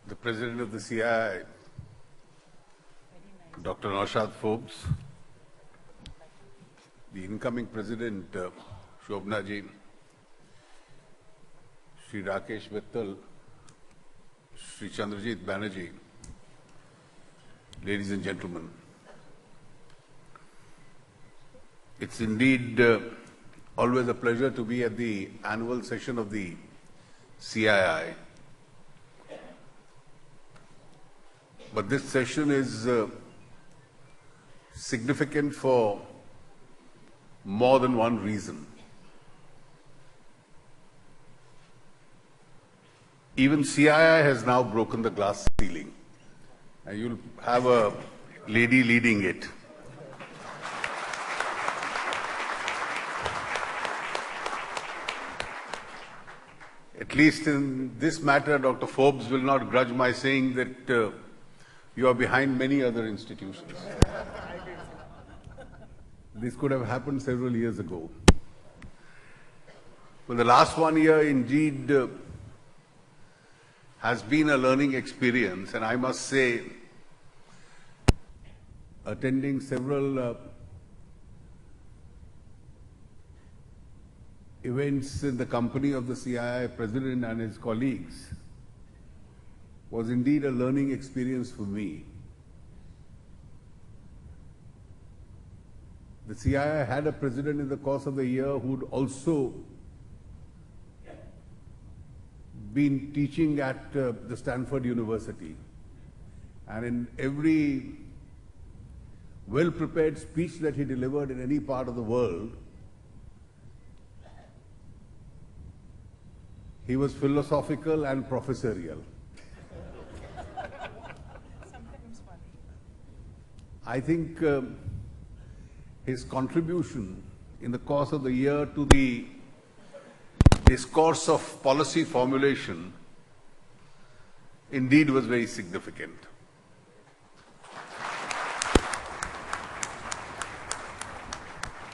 the President of the CII, Dr. Naushad Forbes, the incoming President, Shobna Ji, Shri Rakesh Vittal, Shri Chandrajit Banerjee, ladies and gentlemen, it's indeed always a pleasure to be at the annual session of the CII. But this session is significant for more than one reason. Even CII has now broken the glass ceiling, and you'll have a lady leading it. At least in this matter, Dr. Forbes will not grudge my saying that you are behind many other institutions. This could have happened several years ago. But the last 1 year indeed has been a learning experience, and I must say, attending several events in the company of the CII President and his colleagues was indeed a learning experience for me. The CII had a president in the course of the year who'd also been teaching at the Stanford University. And in every well-prepared speech that he delivered in any part of the world, he was philosophical and professorial. Sometimes funny. I think his contribution in the course of the year to the discourse of policy formulation indeed was very significant.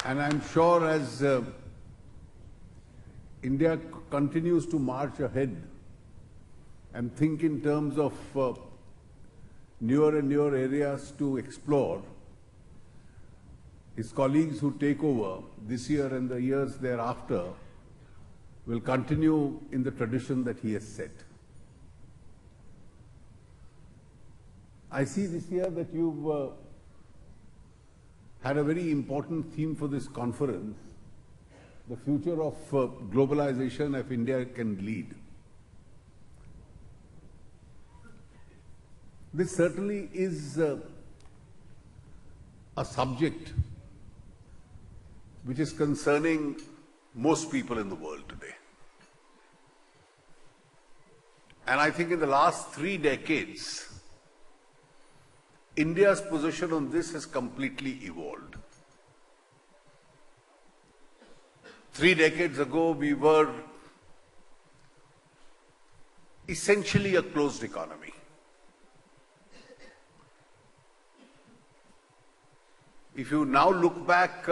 And I'm sure as India continues to march ahead and think in terms of newer and newer areas to explore, his colleagues who take over this year and the years thereafter will continue in the tradition that he has set. I see this year that you've had a very important theme for this conference, the future of globalization if India can lead. This certainly is a subject which is concerning most people in the world today. And I think in the last 3 decades, India's position on this has completely evolved. 3 decades ago, we were essentially a closed economy. If you now look back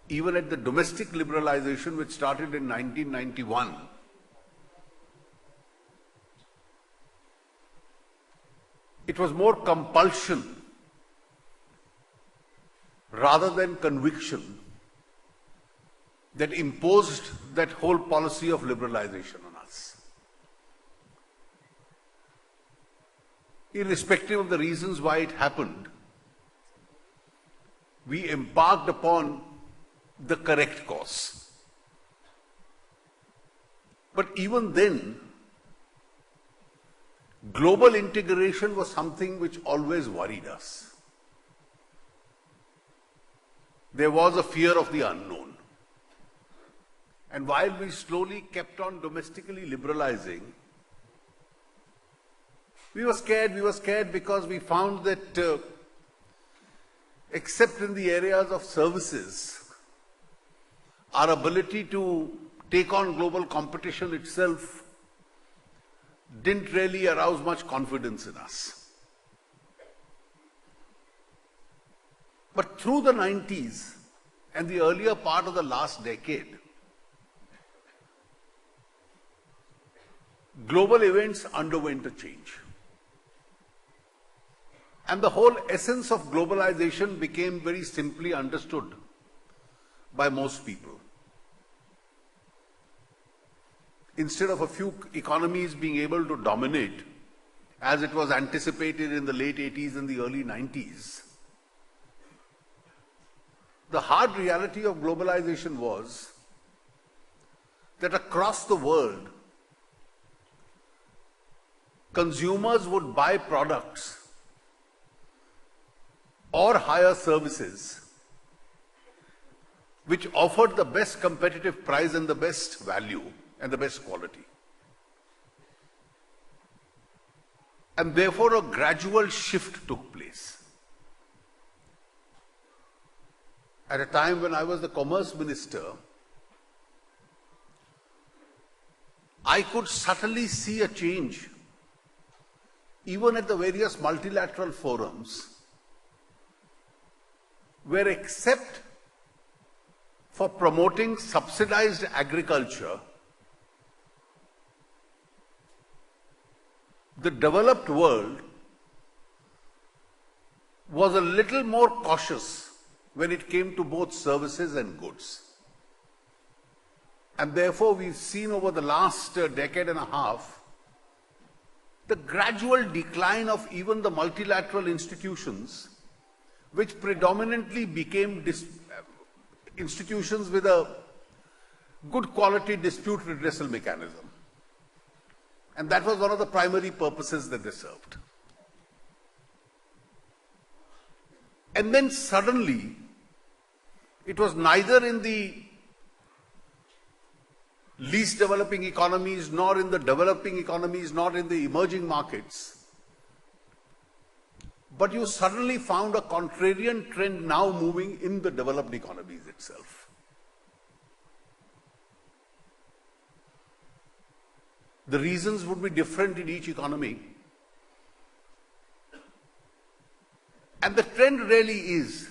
even at the domestic liberalization which started in 1991, it was more compulsion rather than conviction that imposed that whole policy of liberalization on us. Irrespective of the reasons why it happened, we embarked upon the correct course. But even then, global integration was something which always worried us. There was a fear of the unknown. And while we slowly kept on domestically liberalizing, we were scared. We were scared because we found that except in the areas of services, our ability to take on global competition itself didn't really arouse much confidence in us. But through the 90s and the earlier part of the last decade, global events underwent a change. And the whole essence of globalization became very simply understood by most people. Instead of a few economies being able to dominate, as it was anticipated in the late 80s and the early 90s, the hard reality of globalization was that across the world, consumers would buy products or hire services which offered the best competitive price and the best value and the best quality. And therefore a gradual shift took place. At a time when I was the Commerce Minister, I could subtly see a change, even at the various multilateral forums, where except for promoting subsidized agriculture, the developed world was a little more cautious when it came to both services and goods. And therefore, we've seen over the last decade and a half the gradual decline of even the multilateral institutions, which predominantly became institutions with a good quality dispute redressal mechanism. And that was one of the primary purposes that they served. And then suddenly, it was neither in the least developing economies, nor in the developing economies, nor in the emerging markets, but you suddenly found a contrarian trend now moving in the developed economies itself. The reasons would be different in each economy. And the trend really is,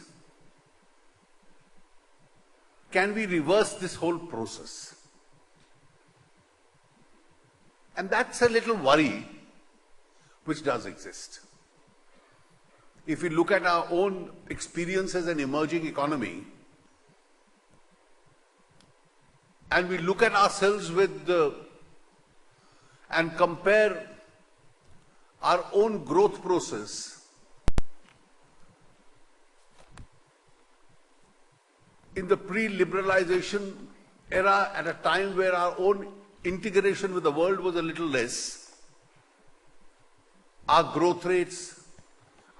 can we reverse this whole process? And that's a little worry which does exist. If we look at our own experience as an emerging economy, and we look at ourselves with and compare our own growth process in the pre-liberalization era, at a time where our own integration with the world was a little less, our growth rates,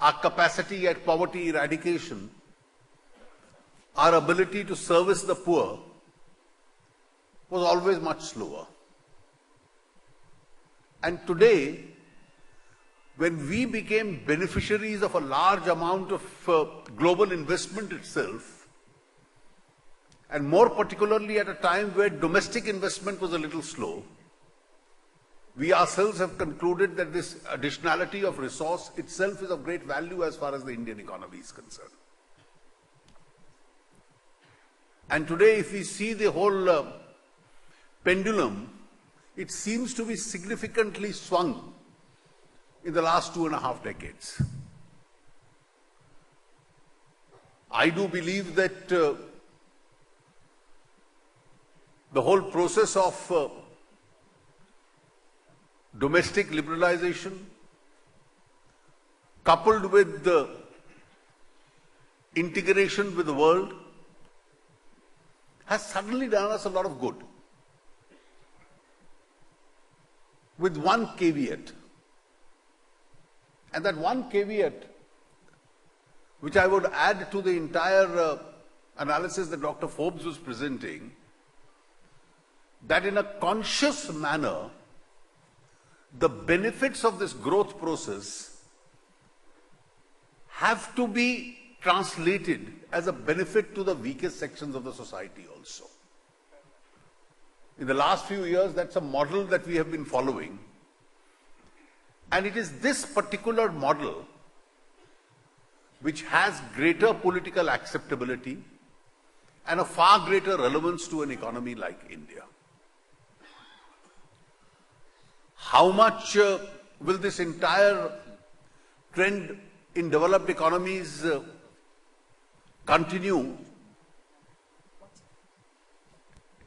our capacity at poverty eradication, our ability to service the poor was always much slower. And today, when we became beneficiaries of a large amount of global investment itself, and more particularly at a time where domestic investment was a little slow, we ourselves have concluded that this additionality of resource itself is of great value as far as the Indian economy is concerned. And today, if we see the whole pendulum, it seems to be significantly swung in the last 2.5 decades. I do believe that the whole process of domestic liberalization, coupled with the integration with the world, has suddenly done us a lot of good. With one caveat. And that one caveat, which I would add to the entire analysis that Dr. Forbes was presenting, that in a conscious manner, the benefits of this growth process have to be translated as a benefit to the weakest sections of the society also. In the last few years, that's a model that we have been following. And it is this particular model which has greater political acceptability and a far greater relevance to an economy like India. How much will this entire trend in developed economies continue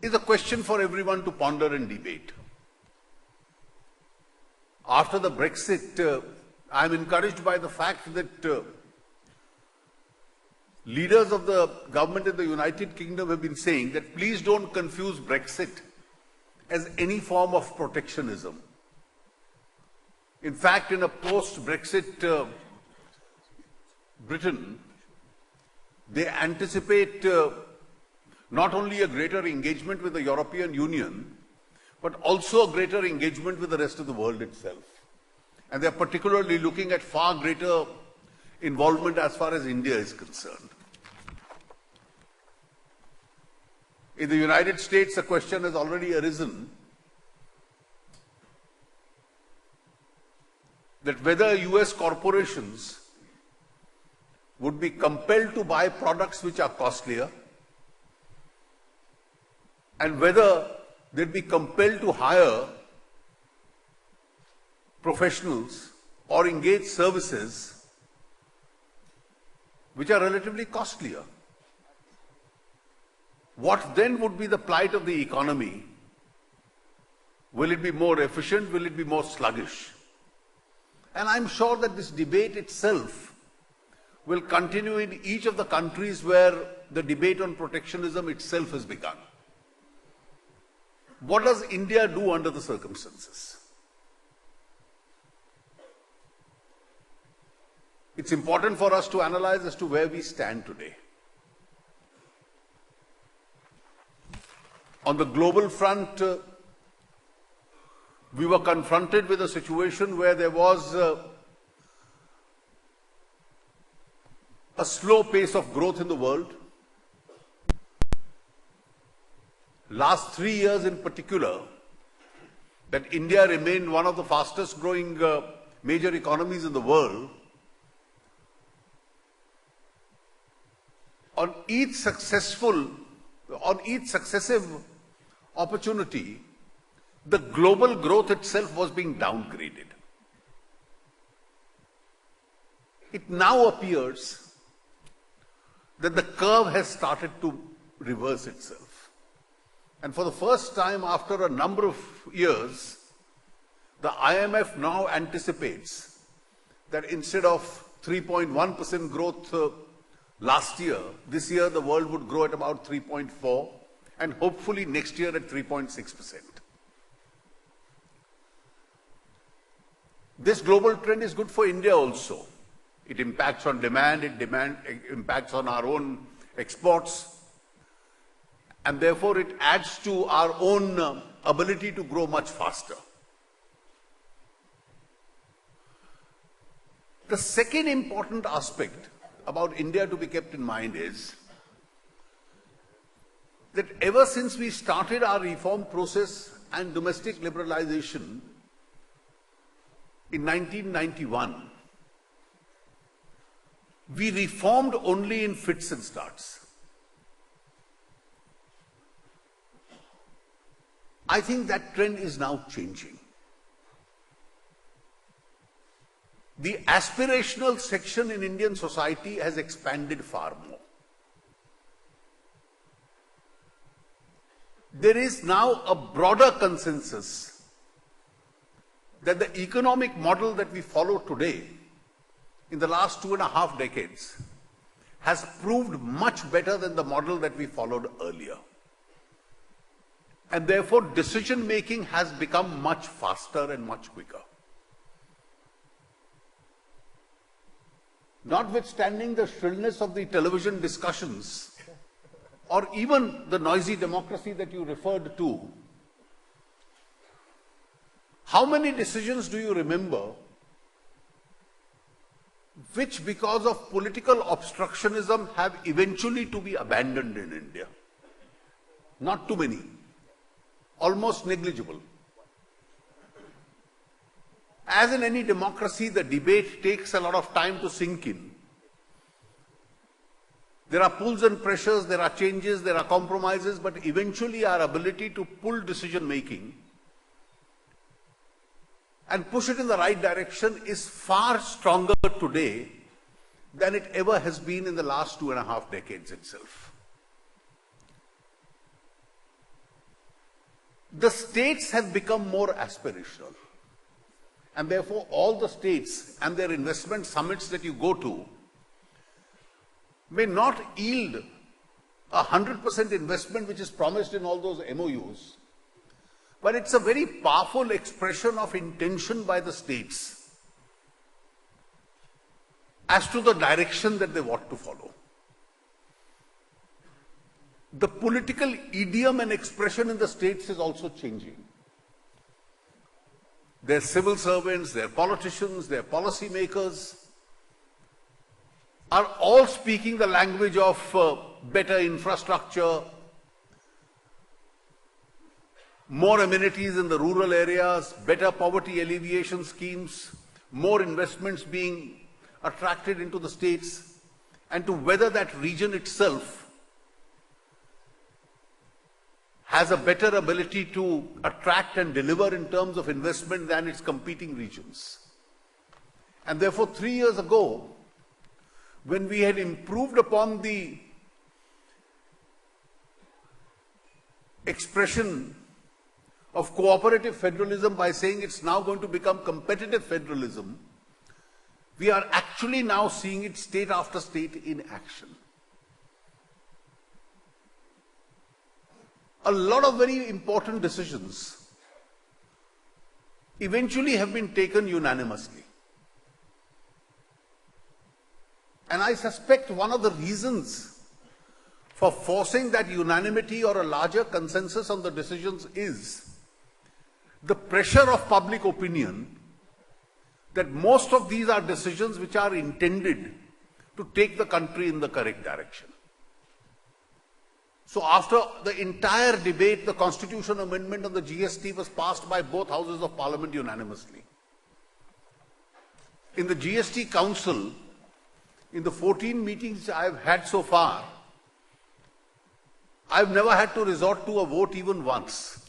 is a question for everyone to ponder and debate. After the Brexit, I am encouraged by the fact that leaders of the government in the United Kingdom have been saying that please don't confuse Brexit as any form of protectionism. In fact, in a post-Brexit Britain, they anticipate not only a greater engagement with the European Union, but also a greater engagement with the rest of the world itself. And they're particularly looking at far greater involvement as far as India is concerned. In the United States, a question has already arisen that whether US corporations would be compelled to buy products which are costlier, and whether they'd be compelled to hire professionals or engage services which are relatively costlier. What then would be the plight of the economy? Will it be more efficient? Will it be more sluggish? And I'm sure that this debate itself will continue in each of the countries where the debate on protectionism itself has begun. What does India do under the circumstances? It's important for us to analyze as to where we stand today. On the global front, we were confronted with a situation where there was a slow pace of growth in the world. Last 3 years in particular, that India remained one of the fastest growing major economies in the world. On each successive opportunity, the global growth itself was being downgraded. It now appears that the curve has started to reverse itself. And for the first time after a number of years, the IMF now anticipates that instead of 3.1% growth last year, this year the world would grow at about 3.4% and hopefully next year at 3.6%. This global trend is good for India also. It impacts on demand, it impacts on our own exports, and therefore it adds to our own ability to grow much faster. The second important aspect about India to be kept in mind is that ever since we started our reform process and domestic liberalization in 1991, we reformed only in fits and starts. I think that trend is now changing. The aspirational section in Indian society has expanded far more. There is now a broader consensus that the economic model that we follow today, in the last 2.5 decades, has proved much better than the model that we followed earlier. And therefore, decision-making has become much faster and much quicker. Notwithstanding the shrillness of the television discussions, or even the noisy democracy that you referred to, how many decisions do you remember which, because of political obstructionism, have eventually to be abandoned in India? Not too many. Almost negligible. As in any democracy, the debate takes a lot of time to sink in. There are pulls and pressures, there are changes, there are compromises, but eventually our ability to pull decision-making and push it in the right direction is far stronger today than it ever has been in the last 2.5 decades itself. The states have become more aspirational, and therefore all the states and their investment summits that you go to may not yield 100% investment which is promised in all those MOUs, but it's a very powerful expression of intention by the states as to the direction that they want to follow. The political idiom and expression in the states is also changing. Their civil servants, their politicians, their policy makers are all speaking the language of better infrastructure, more amenities in the rural areas, better poverty alleviation schemes, more investments being attracted into the states, and to whether that region itself has a better ability to attract and deliver in terms of investment than its competing regions. And therefore, 3 years ago, when we had improved upon the expression of cooperative federalism by saying it's now going to become competitive federalism, we are actually now seeing it state after state in action. A lot of very important decisions eventually have been taken unanimously. And I suspect one of the reasons for forcing that unanimity or a larger consensus on the decisions is the pressure of public opinion that most of these are decisions which are intended to take the country in the correct direction. So after the entire debate, the Constitution Amendment on the GST was passed by both houses of Parliament unanimously. In the GST Council, in the 14 meetings I have had so far, I have never had to resort to a vote even once.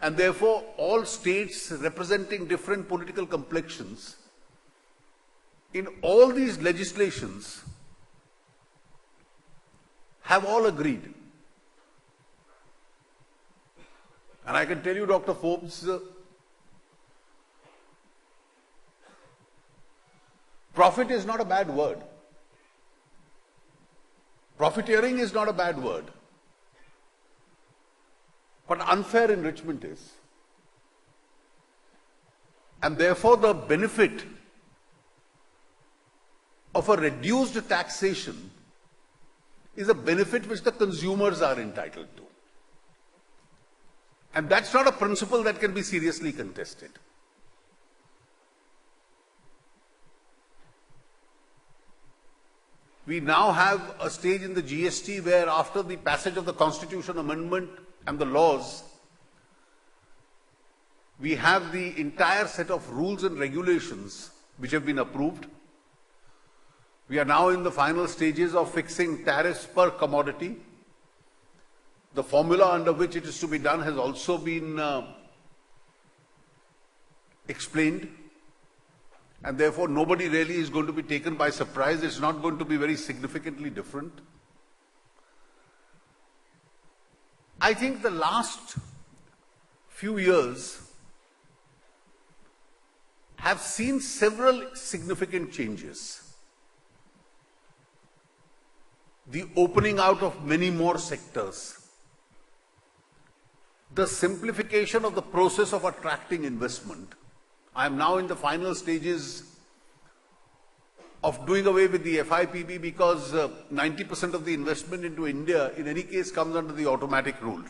And therefore, all states representing different political complexions, in all these legislations, have all agreed. And I can tell you, Dr. Forbes, profit is not a bad word. Profiteering is not a bad word. But unfair enrichment is. And therefore, the benefit of a reduced taxation is a benefit which the consumers are entitled to. And that's not a principle that can be seriously contested. We now have a stage in the GST where, after the passage of the Constitution Amendment and the laws, we have the entire set of rules and regulations which have been approved. We are now in the final stages of fixing tariffs per commodity. The formula under which it is to be done has also been explained, and therefore nobody really is going to be taken by surprise. It's not going to be very significantly different. I think the last few years have seen several significant changes. The opening out of many more sectors, the simplification of the process of attracting investment. I am now in the final stages of doing away with the FIPB because 90% of the investment into India in any case comes under the automatic rule.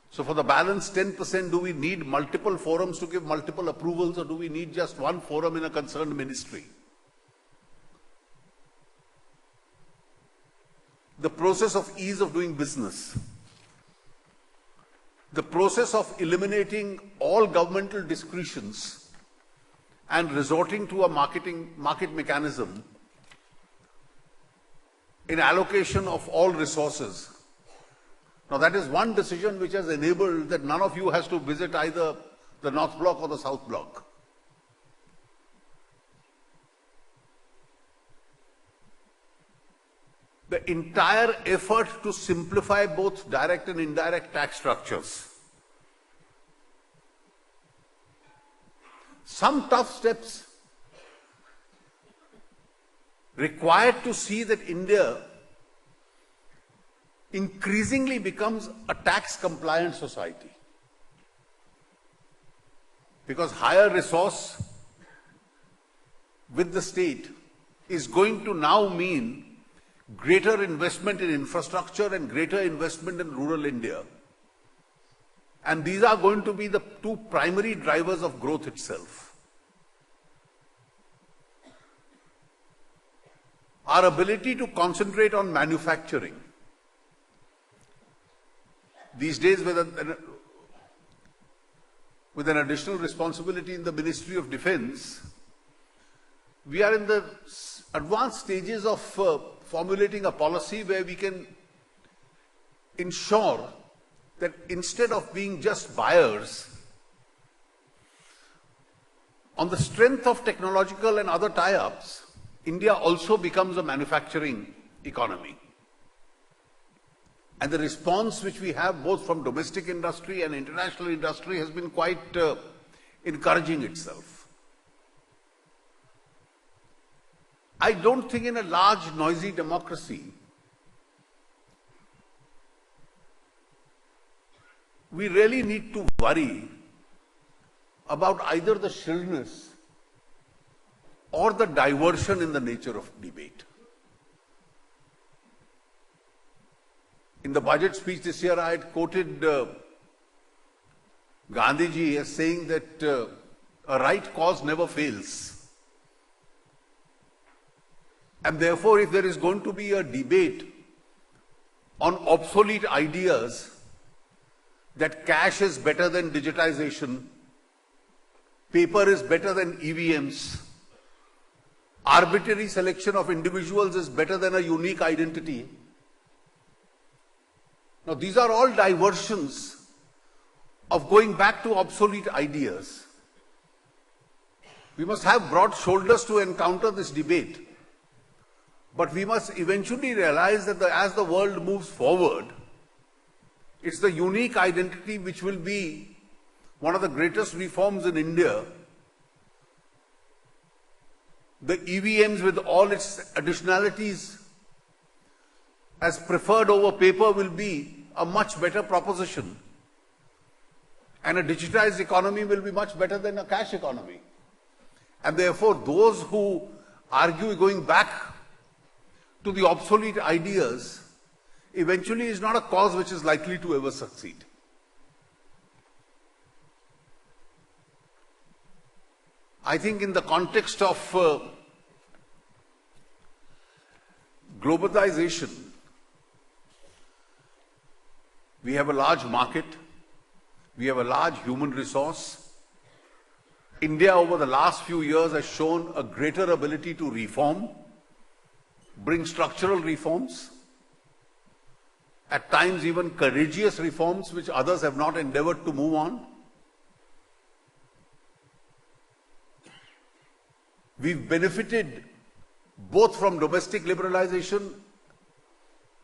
So for the balance 10%, do we need multiple forums to give multiple approvals, or do we need just one forum in a concerned ministry? The process of ease of doing business, the process of eliminating all governmental discretions and resorting to a market mechanism in allocation of all resources. Now that is one decision which has enabled that none of you has to visit either the North Block or the South Block. the entire effort to simplify both direct and indirect tax structures. Some tough steps required to see that India increasingly becomes a tax compliant society. Because higher resource with the state is going to now mean greater investment in infrastructure and greater investment in rural India. And these are going to be the two primary drivers of growth itself. Our ability to concentrate on manufacturing. These days, with an additional responsibility in the Ministry of Defence, we are in the advanced stages of formulating a policy where we can ensure that instead of being just buyers, on the strength of technological and other tie-ups, India also becomes a manufacturing economy. And the response which we have both from domestic industry and international industry has been quite encouraging itself. I don't think in a large, noisy democracy, we really need to worry about either the shrillness or the diversion in the nature of debate. In the budget speech this year, I had quoted Gandhiji as saying that a right cause never fails. And therefore, if there is going to be a debate on obsolete ideas, that cash is better than digitization, paper is better than EVMs, arbitrary selection of individuals is better than a unique identity. Now, these are all diversions of going back to obsolete ideas. We must have broad shoulders to encounter this debate. But we must eventually realize that as the world moves forward, it's the unique identity which will be one of the greatest reforms in India. The EVMs with all its additionalities as preferred over paper will be a much better proposition. And a digitized economy will be much better than a cash economy. And therefore, those who argue going back to the obsolete ideas eventually is not a cause which is likely to ever succeed. I think in the context of globalization, we have a large market, we have a large human resource. India over the last few years has shown a greater ability to reform, bring structural reforms, at times even courageous reforms which others have not endeavored to move on. We've benefited both from domestic liberalization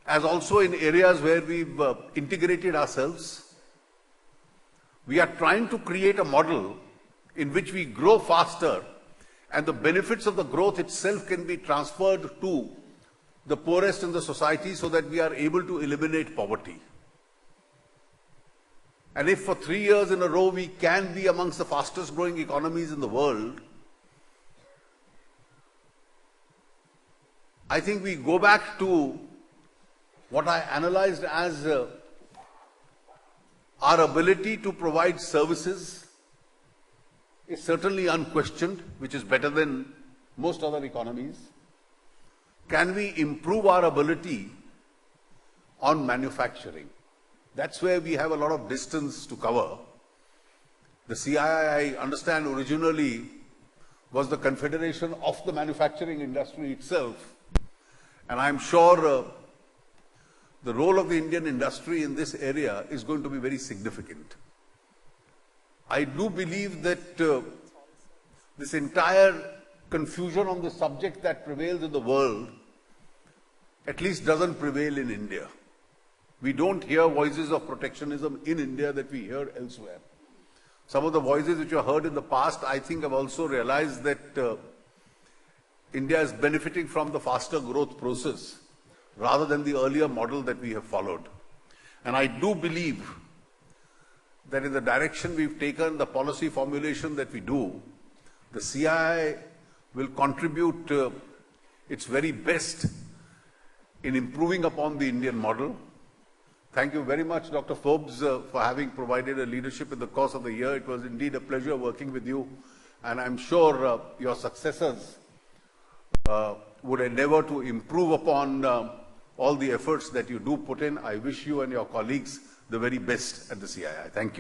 as also in areas where we've integrated ourselves. We are trying to create a model in which we grow faster and the benefits of the growth itself can be transferred to the poorest in the society so that we are able to eliminate poverty. And if for 3 years in a row we can be amongst the fastest growing economies in the world, I think we go back to what I analyzed as our ability to provide services is certainly unquestioned, which is better than most other economies. Can we improve our ability on manufacturing? That's where we have a lot of distance to cover. The CII, I understand, originally was the confederation of the manufacturing industry itself. And I'm sure the role of the Indian industry in this area is going to be very significant. I do believe that this entire confusion on the subject that prevails in the world at least doesn't prevail in India. We don't hear voices of protectionism in India that we hear elsewhere. Some of the voices which were heard in the past, I think, have also realized that India is benefiting from the faster growth process rather than the earlier model that we have followed. And I do believe that in the direction we've taken, the policy formulation that we do, the CII will contribute its very best in improving upon the Indian model. Thank you very much, Dr. Forbes, for having provided a leadership in the course of the year. It was indeed a pleasure working with you, and I'm sure your successors would endeavor to improve upon all the efforts that you do put in. I wish you and your colleagues the very best at the CII. Thank you.